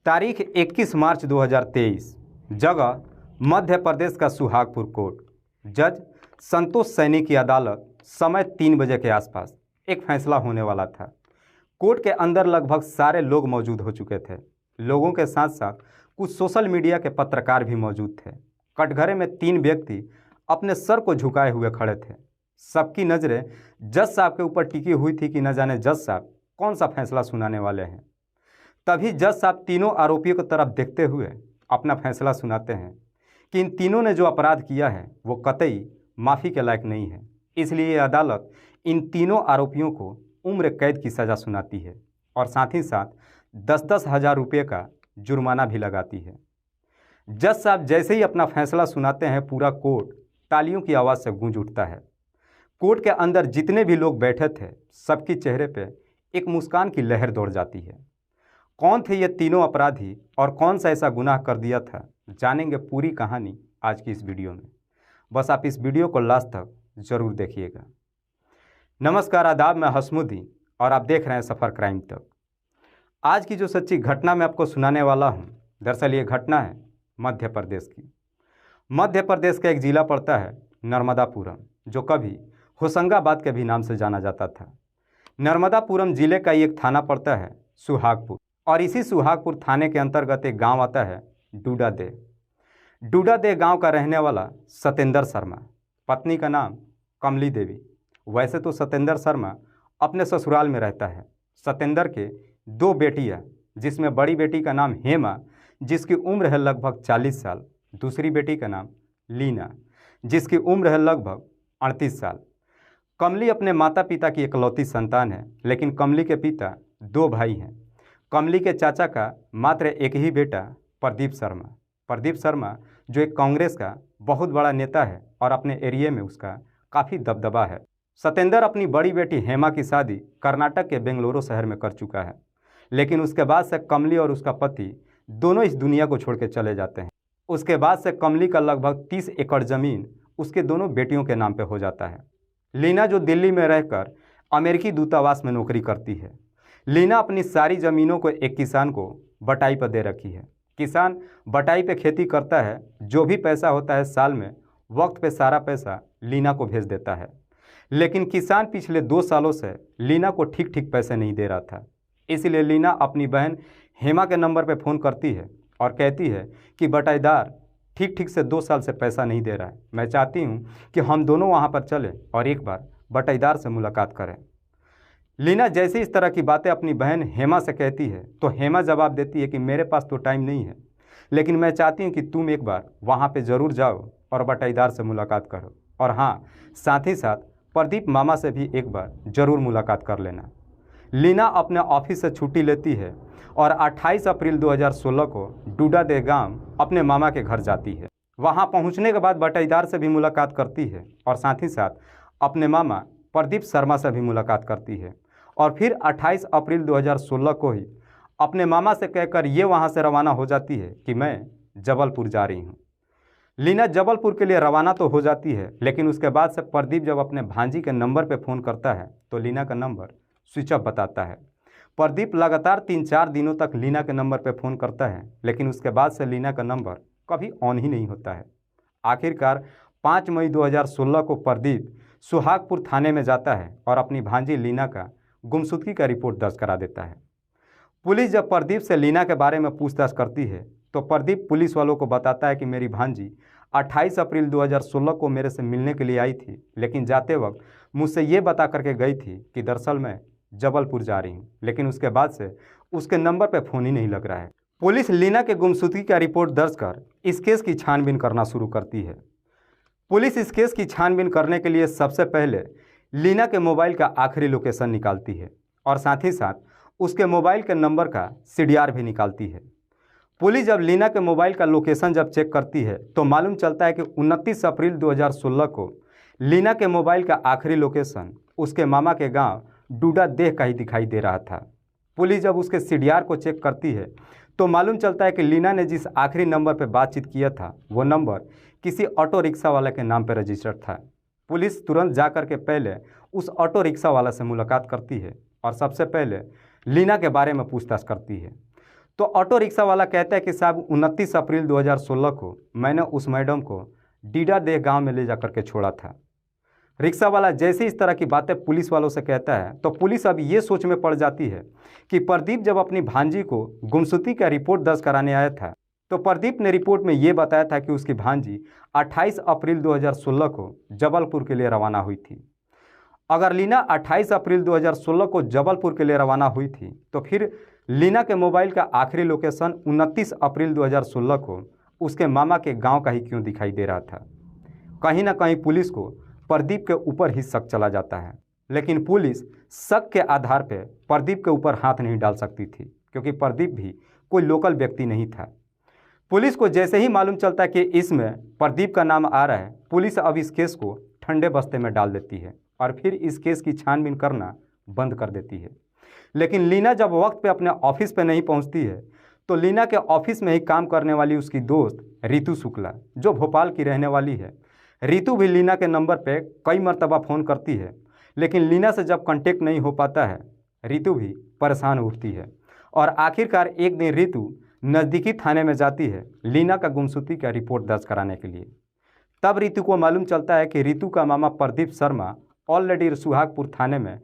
तारीख 21 मार्च 2023। जगह मध्य प्रदेश का सुहागपुर कोर्ट। जज संतोष सैनी की अदालत। समय 3 बजे के आसपास एक फैसला होने वाला था। कोर्ट के अंदर लगभग सारे लोग मौजूद हो चुके थे। लोगों के साथ साथ कुछ सोशल मीडिया के पत्रकार भी मौजूद थे। कटघरे में 3 व्यक्ति अपने सर को झुकाए हुए खड़े थे। सबकी नज़रें जज साहब के ऊपर टिकी हुई थी कि न जाने जज साहब कौन सा फैसला सुनाने वाले हैं। तभी जज साहब तीनों आरोपियों की तरफ देखते हुए अपना फैसला सुनाते हैं कि इन तीनों ने जो अपराध किया है वो कतई माफ़ी के लायक नहीं है। इसलिए ये अदालत इन तीनों आरोपियों को उम्र कैद की सज़ा सुनाती है और साथ ही साथ 10-10 हज़ार रुपये का जुर्माना भी लगाती है। जज साहब जैसे ही अपना फैसला सुनाते हैं, पूरा कोर्ट तालियों की आवाज़ से गूंज उठता है। कोर्ट के अंदर जितने भी लोग बैठे थे, सबके चेहरे पे एक मुस्कान की लहर दौड़ जाती है। कौन थे ये तीनों अपराधी और कौन सा ऐसा गुनाह कर दिया था, जानेंगे पूरी कहानी आज की इस वीडियो में। बस आप इस वीडियो को लास्ट तक ज़रूर देखिएगा। नमस्कार, आदाब, मैं हसमुद्दीन और आप देख रहे हैं सफ़र क्राइम तक। आज की जो सच्ची घटना मैं आपको सुनाने वाला हूँ, दरअसल ये घटना है मध्य प्रदेश की। मध्य प्रदेश का एक ज़िला पड़ता है नर्मदापुरम, जो कभी होशंगाबाद के भी नाम से जाना जाता था। नर्मदापुरम ज़िले का एक थाना पड़ता है सुहागपुर, और इसी सुहागपुर थाने के अंतर्गत एक गांव आता है डूडादेह। डूडादेह गांव का रहने वाला सत्येंद्र शर्मा, पत्नी का नाम कमली देवी। वैसे तो सत्येंद्र शर्मा अपने ससुराल में रहता है। सत्येंद्र के 2 बेटियां, जिसमें बड़ी बेटी का नाम हेमा, जिसकी उम्र है लगभग 40 साल। दूसरी बेटी का नाम लीना, जिसकी उम्र है लगभग 38 साल। कमली अपने माता पिता की इकलौती संतान है, लेकिन कमली के पिता 2 भाई हैं। कमली के चाचा का मात्र एक ही बेटा प्रदीप शर्मा। प्रदीप शर्मा जो एक कांग्रेस का बहुत बड़ा नेता है और अपने एरिया में उसका काफ़ी दबदबा है। सत्येंद्र अपनी बड़ी बेटी हेमा की शादी कर्नाटक के बेंगलुरु शहर में कर चुका है, लेकिन उसके बाद से कमली और उसका पति दोनों इस दुनिया को छोड़ के चले जाते हैं। उसके बाद से कमली का लगभग 30 एकड़ ज़मीन उसके दोनों बेटियों के नाम पर हो जाता है। लीना जो दिल्ली में रहकर अमेरिकी दूतावास में नौकरी करती है। लीना अपनी सारी ज़मीनों को एक किसान को बटाई पर दे रखी है। किसान बटाई पे खेती करता है। जो भी पैसा होता है साल में, वक्त पे सारा पैसा लीना को भेज देता है। लेकिन किसान पिछले 2 सालों से लीना को ठीक ठीक पैसे नहीं दे रहा था। इसलिए लीना अपनी बहन हेमा के नंबर पे फ़ोन करती है और कहती है कि बटाईदार ठीक ठीक से 2 साल से पैसा नहीं दे रहा है। मैं चाहती हूँ कि हम दोनों वहाँ पर चलें और एक बार बटाईदार से मुलाकात करें। लीना जैसे इस तरह की बातें अपनी बहन हेमा से कहती है, तो हेमा जवाब देती है कि मेरे पास तो टाइम नहीं है, लेकिन मैं चाहती हूँ कि तुम एक बार वहाँ पे ज़रूर जाओ और बटाईदार से मुलाकात करो। और हाँ, साथ ही साथ प्रदीप मामा से भी एक बार ज़रूर मुलाकात कर लेना। लीना अपने ऑफिस से छुट्टी लेती है और 28 अप्रैल 2016 को डूडादेह गांव अपने मामा के घर जाती है। वहां पहुंचने के बाद बटाईदार से भी मुलाकात करती है और साथ ही साथ अपने मामा प्रदीप शर्मा से भी मुलाकात करती है। और फिर 28 अप्रैल 2016 को ही अपने मामा से कहकर ये वहां से रवाना हो जाती है कि मैं जबलपुर जा रही हूँ। लीना जबलपुर के लिए रवाना तो हो जाती है, लेकिन उसके बाद से प्रदीप जब अपने भांजी के नंबर पर फ़ोन करता है तो लीना का नंबर स्विच ऑफ बताता है। प्रदीप लगातार 3-4 दिनों तक लीना के नंबर पर फ़ोन करता है, लेकिन उसके बाद से लीना का नंबर कभी ऑन ही नहीं होता है। आखिरकार 5 मई 2016 को प्रदीप सुहागपुर थाने में जाता है और अपनी भांजी लीना का गुमशुदगी का रिपोर्ट दर्ज करा देता है। पुलिस जब प्रदीप से लीना के बारे में पूछताछ करती है तो प्रदीप पुलिस वालों को बताता है कि मेरी भांजी 28 अप्रैल 2016 को मेरे से मिलने के लिए आई थी, लेकिन जाते वक्त मुझसे ये बता करके गई थी कि दरअसल मैं जबलपुर जा रही हूँ, लेकिन उसके बाद से उसके नंबर पर फ़ोन ही नहीं लग रहा है। पुलिस लीना के गुमशुदगी का रिपोर्ट दर्ज कर इस केस की छानबीन करना शुरू करती है। पुलिस इस केस की छानबीन करने के लिए सबसे पहले लीना के मोबाइल का आखिरी लोकेशन निकालती है और साथ ही साथ उसके मोबाइल के नंबर का CDR भी निकालती है। पुलिस जब लीना के मोबाइल का लोकेशन जब चेक करती है तो मालूम चलता है कि 29 अप्रैल 2016 को लीना के मोबाइल का आखिरी लोकेशन उसके मामा के गांव डूडादेह का ही दिखाई दे रहा था। पुलिस जब उसके CDR को चेक करती है तो मालूम चलता है कि लीना ने जिस आखिरी नंबर पर बातचीत किया था वो नंबर किसी ऑटो रिक्शा वाले के नाम पर रजिस्टर्ड था। पुलिस तुरंत जाकर के पहले उस ऑटो रिक्शा वाला से मुलाकात करती है और सबसे पहले लीना के बारे में पूछताछ करती है। तो ऑटो रिक्शा वाला कहता है कि साहब 29 अप्रैल 2016 को मैंने उस मैडम को डीडा देह गांव में ले जाकर के छोड़ा था। रिक्शा वाला जैसे इस तरह की बातें पुलिस वालों से कहता है तो पुलिस अब ये सोच में पड़ जाती है कि प्रदीप जब अपनी भांजी को गुमशुदगी का रिपोर्ट दर्ज कराने आया था तो प्रदीप ने रिपोर्ट में ये बताया था कि उसकी भांजी 28 अप्रैल 2016 को जबलपुर के लिए रवाना हुई थी। अगर लीना 28 अप्रैल 2016 को जबलपुर के लिए रवाना हुई थी तो फिर लीना के मोबाइल का आखिरी लोकेशन 29 अप्रैल 2016 को उसके मामा के गांव का ही क्यों दिखाई दे रहा था। कहीं ना कहीं पुलिस को प्रदीप के ऊपर ही शक चला जाता है, लेकिन पुलिस शक के आधार पर प्रदीप के ऊपर हाथ नहीं डाल सकती थी क्योंकि प्रदीप भी कोई लोकल व्यक्ति नहीं था। पुलिस को जैसे ही मालूम चलता है कि इसमें प्रदीप का नाम आ रहा है, पुलिस अब इस केस को ठंडे बस्ते में डाल देती है और फिर इस केस की छानबीन करना बंद कर देती है। लेकिन लीना जब वक्त पे अपने ऑफिस पे नहीं पहुंचती है तो लीना के ऑफिस में ही काम करने वाली उसकी दोस्त रितु शुक्ला, जो भोपाल की रहने वाली है, रितु भी लीना के नंबर पे कई मरतबा फ़ोन करती है, लेकिन लीना से जब कांटेक्ट नहीं हो पाता है रितु भी परेशान उठती है और आखिरकार एक दिन रितु नज़दीकी थाने में जाती है लीना का गुमशुदगी का रिपोर्ट दर्ज कराने के लिए। तब रितु को मालूम चलता है कि रितु का मामा प्रदीप शर्मा ऑलरेडी सुहागपुर थाने में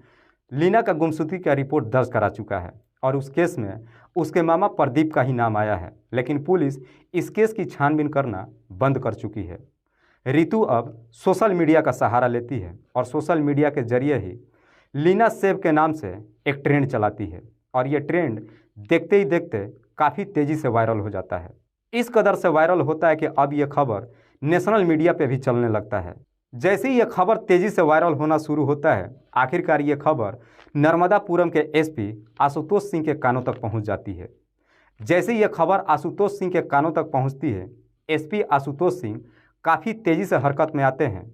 लीना का गुमशुदगी का रिपोर्ट दर्ज करा चुका है और उस केस में उसके मामा प्रदीप का ही नाम आया है, लेकिन पुलिस इस केस की छानबीन करना बंद कर चुकी है। रितु अब सोशल मीडिया का सहारा लेती है और सोशल मीडिया के जरिए ही लीना सेव के नाम से एक ट्रेंड चलाती है और ये ट्रेंड देखते ही देखते काफ़ी तेज़ी से वायरल हो जाता है। इस कदर से वायरल होता है कि अब ये खबर नेशनल मीडिया पे भी चलने लगता है। जैसे ही ये खबर तेज़ी से वायरल होना शुरू होता है, आखिरकार ये खबर नर्मदापुरम के एसपी आशुतोष सिंह के कानों तक पहुंच जाती है। जैसे ही ये खबर आशुतोष सिंह के कानों तक पहुंचती है, एसपी आशुतोष सिंह काफ़ी तेज़ी से हरकत में आते हैं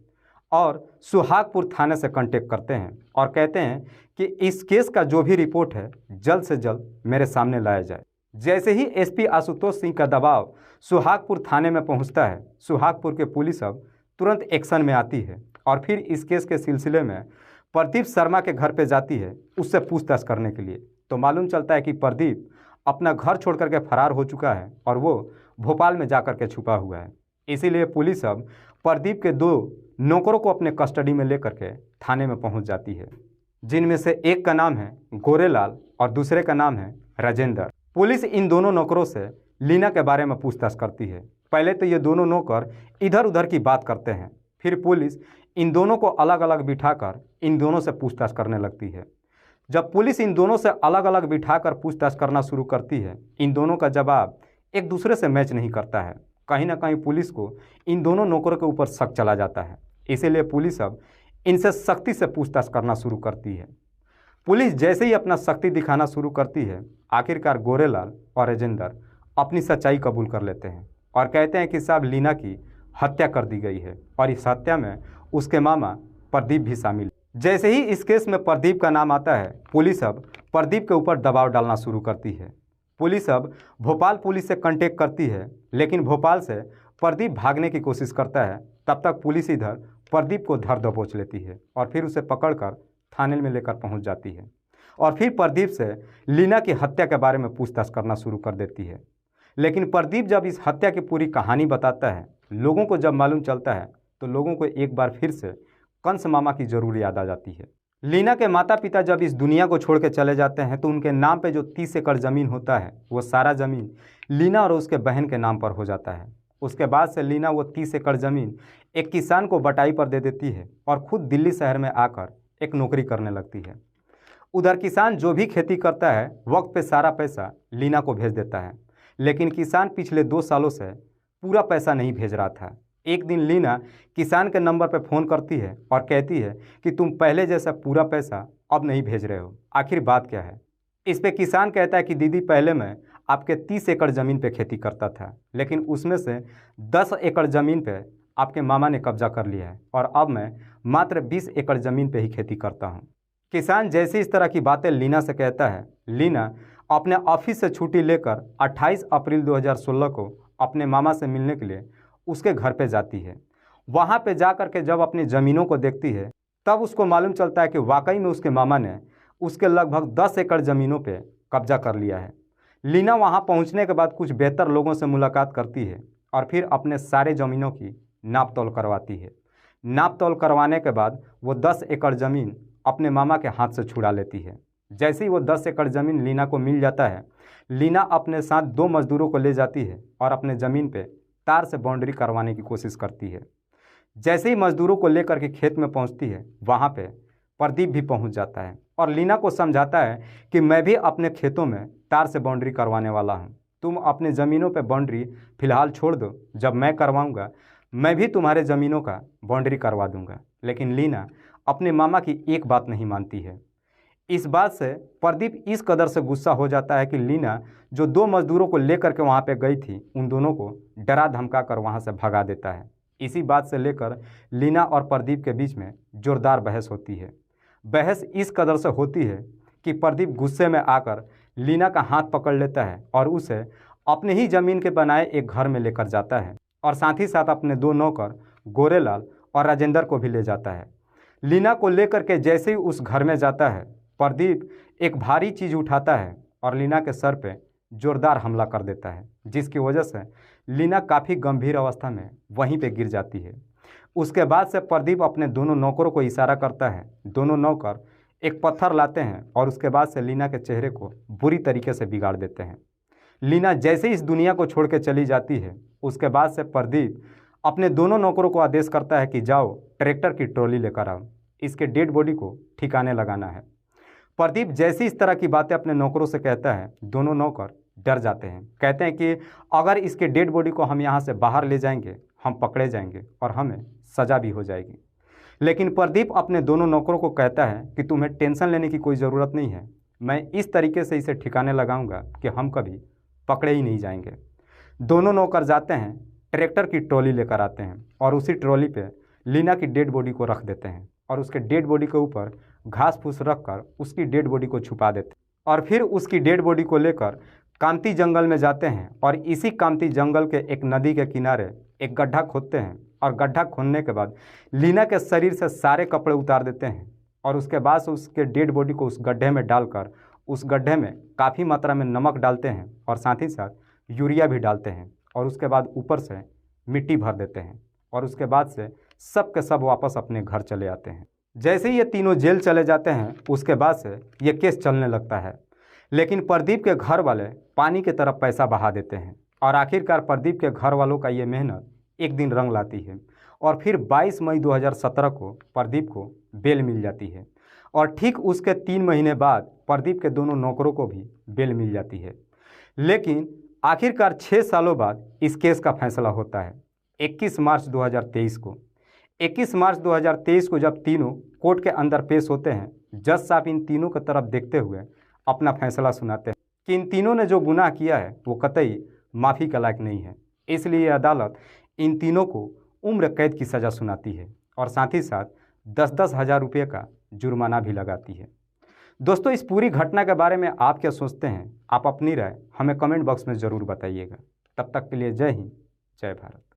और सुहागपुर थाने से कांटेक्ट करते हैं और कहते हैं कि इस केस का जो भी रिपोर्ट है जल्द से जल्द मेरे सामने लाया जाए। जैसे ही एसपी आशुतोष सिंह का दबाव सुहागपुर थाने में पहुंचता है, सुहागपुर के पुलिस अब तुरंत एक्शन में आती है और फिर इस केस के सिलसिले में प्रदीप शर्मा के घर पे जाती है उससे पूछताछ करने के लिए। तो मालूम चलता है कि प्रदीप अपना घर छोड़ करके फरार हो चुका है और वो भोपाल में जाकर के छुपा हुआ है। इसीलिए पुलिस अब प्रदीप के 2 नौकरों को अपने कस्टडी में लेकर के थाने में पहुंच जाती है, जिनमें से एक का नाम है गोरेलाल और दूसरे का नाम है राजेंद्र। पुलिस इन दोनों नौकरों से लीना के बारे में पूछताछ करती है। पहले तो ये दोनों नौकर इधर उधर की बात करते हैं, फिर पुलिस इन दोनों को अलग अलग बिठाकर इन दोनों से पूछताछ करने लगती है। जब पुलिस इन दोनों से अलग अलग बिठाकर पूछताछ करना शुरू करती है, इन दोनों का जवाब एक दूसरे से मैच नहीं करता है। कहीं ना कहीं पुलिस को इन दोनों नौकरों के ऊपर शक चला जाता है। इसीलिए पुलिस अब इनसे सख्ती से पूछताछ करना शुरू करती है। पुलिस जैसे ही अपना शक्ति दिखाना शुरू करती है, आखिरकार गोरेलाल और राजेंद्र अपनी सच्चाई कबूल कर लेते हैं और कहते हैं कि साहब लीना की हत्या कर दी गई है और इस हत्या में उसके मामा प्रदीप भी शामिल। जैसे ही इस केस में प्रदीप का नाम आता है, पुलिस अब प्रदीप के ऊपर दबाव डालना शुरू करती है। पुलिस अब भोपाल पुलिस से कांटेक्ट करती है, लेकिन भोपाल से प्रदीप भागने की कोशिश करता है। तब तक पुलिस इधर प्रदीप को धर दबोच लेती है और फिर उसे पकड़कर थाने में लेकर पहुंच जाती है और फिर प्रदीप से लीना की हत्या के बारे में पूछताछ करना शुरू कर देती है। लेकिन प्रदीप जब इस हत्या की पूरी कहानी बताता है, लोगों को जब मालूम चलता है तो लोगों को एक बार फिर से कंस मामा की जरूर याद आ जाती है। लीना के माता पिता जब इस दुनिया को छोड़ के चले जाते हैं तो उनके नाम पे जो 30 एकड़ ज़मीन होता है वो सारा ज़मीन लीना और उसके बहन के नाम पर हो जाता है। उसके बाद से लीना वो 30 एकड़ ज़मीन एक किसान को बटाई पर दे देती है और ख़ुद दिल्ली शहर में आकर एक नौकरी करने लगती है। उधर किसान जो भी खेती करता है वक्त पे सारा पैसा लीना को भेज देता है, लेकिन किसान पिछले 2 सालों से पूरा पैसा नहीं भेज रहा था। एक दिन लीना किसान के नंबर पर फ़ोन करती है और कहती है कि तुम पहले जैसा पूरा पैसा अब नहीं भेज रहे हो, आखिर बात क्या है। इस पे किसान कहता है कि दीदी पहले मैं आपके 30 एकड़ ज़मीन पे खेती करता था, लेकिन उसमें से 10 एकड़ ज़मीन पे आपके मामा ने कब्जा कर लिया है और अब मैं मात्र 20 एकड़ ज़मीन पे ही खेती करता हूँ। किसान जैसे इस तरह की बातें लीना से कहता है, लीना अपने ऑफिस से छुट्टी लेकर 28 अप्रैल 2016 को अपने मामा से मिलने के लिए उसके घर पे जाती है। वहाँ पे जा कर के जब अपनी ज़मीनों को देखती है तब उसको मालूम चलता है कि वाकई में उसके मामा ने उसके लगभग 10 एकड़ ज़मीनों पे कब्जा कर लिया है। लीना वहां पहुंचने के बाद कुछ बेहतर लोगों से मुलाकात करती है और फिर अपने सारे ज़मीनों की नाप तोल करवाती है। नाप तोल करवाने के बाद वो 10 एकड़ ज़मीन अपने मामा के हाथ से छुड़ा लेती है। जैसे ही वो 10 एकड़ ज़मीन लीना को मिल जाता है, लीना अपने साथ 2 मजदूरों को ले जाती है और अपने ज़मीन पे तार से बाउंड्री करवाने की कोशिश करती है। जैसे ही मजदूरों को लेकर के खेत में पहुंचती है, वहां पे प्रदीप भी पहुंच जाता है और लीना को समझाता है कि मैं भी अपने खेतों में तार से बाउंड्री करवाने वाला हूं। तुम अपने ज़मीनों पे बाउंड्री फिलहाल छोड़ दो, जब मैं करवाऊंगा मैं भी तुम्हारे ज़मीनों का बाउंड्री करवा दूंगा। लेकिन लीना अपने मामा की एक बात नहीं मानती है। इस बात से प्रदीप इस कदर से गुस्सा हो जाता है कि लीना जो 2 मजदूरों को लेकर के वहाँ पे गई थी, उन दोनों को डरा धमका कर वहाँ से भगा देता है। इसी बात से लेकर लीना और प्रदीप के बीच में जोरदार बहस होती है। बहस इस कदर से होती है कि प्रदीप गुस्से में आकर लीना का हाथ पकड़ लेता है और उसे अपने ही ज़मीन के बनाए एक घर में लेकर जाता है और साथ ही साथ अपने 2 नौकर गोरेलाल और राजेंद्र को भी ले जाता है। लीना को लेकर के जैसे ही उस घर में जाता है, प्रदीप एक भारी चीज़ उठाता है और लीना के सर पे जोरदार हमला कर देता है, जिसकी वजह से लीना काफ़ी गंभीर अवस्था में वहीं पे गिर जाती है। उसके बाद से प्रदीप अपने दोनों नौकरों को इशारा करता है। दोनों नौकर एक पत्थर लाते हैं और उसके बाद से लीना के चेहरे को बुरी तरीके से बिगाड़ देते हैं। लीना जैसे ही इस दुनिया को छोड़ के चली जाती है, उसके बाद से प्रदीप अपने दोनों नौकरों को आदेश करता है कि जाओ ट्रैक्टर की ट्रॉली लेकर आओ, इसके डेड बॉडी को ठिकाने लगाना है। प्रदीप जैसी इस तरह की बातें अपने नौकरों से कहता है, दोनों नौकर डर जाते हैं। कहते हैं कि अगर इसके डेड बॉडी को हम यहाँ से बाहर ले जाएंगे, हम पकड़े जाएंगे और हमें सज़ा भी हो जाएगी। लेकिन प्रदीप अपने दोनों नौकरों को कहता है कि तुम्हें टेंशन लेने की कोई ज़रूरत नहीं है, मैं इस तरीके से इसे ठिकाने लगाऊंगा कि हम कभी पकड़े ही नहीं जाएंगे। दोनों नौकर जाते हैं, ट्रैक्टर की ट्रॉली लेकर आते हैं और उसी ट्रॉली पे लीना की डेड बॉडी को रख देते हैं और उसके डेड बॉडी के ऊपर घास फूस रख कर उसकी डेड बॉडी को छुपा देते हैं और फिर उसकी डेड बॉडी को लेकर कामती जंगल में जाते हैं और इसी कामती जंगल के एक नदी के किनारे एक गड्ढा खोदते हैं और गड्ढा खोदने के बाद लीना के शरीर से सारे कपड़े उतार देते हैं और उसके बाद से उसके डेड बॉडी को उस गड्ढे में डालकर उस गड्ढे में काफ़ी मात्रा में नमक डालते हैं और साथ ही साथ यूरिया भी डालते हैं और उसके बाद ऊपर से मिट्टी भर देते हैं और उसके बाद से सब के सब वापस अपने घर चले आते हैं। जैसे ही ये तीनों जेल चले जाते हैं, उसके बाद से ये केस चलने लगता है। लेकिन प्रदीप के घर वाले पानी की तरफ पैसा बहा देते हैं और आखिरकार प्रदीप के घर वालों का ये मेहनत एक दिन रंग लाती है और फिर 22 मई 2017 को प्रदीप को बेल मिल जाती है और ठीक उसके 3 महीने बाद प्रदीप के दोनों नौकरों को भी बेल मिल जाती है। लेकिन आखिरकार 6 सालों बाद इस केस का फैसला होता है 21 मार्च 2023 को। 21 मार्च 2023 को जब तीनों कोर्ट के अंदर पेश होते हैं, जज साहब इन तीनों की तरफ देखते हुए अपना फैसला सुनाते हैं कि इन तीनों ने जो गुनाह किया है वो कतई माफ़ी का लायक नहीं है। इसलिए अदालत इन तीनों को उम्र कैद की सज़ा सुनाती है और साथ ही साथ 10-10 हज़ार रुपये का जुर्माना भी लगाती है। दोस्तों, इस पूरी घटना के बारे में आप क्या सोचते हैं? आप अपनी राय हमें कमेंट बॉक्स में ज़रूर बताइएगा। तब तक के लिए जय हिंद, जय भारत।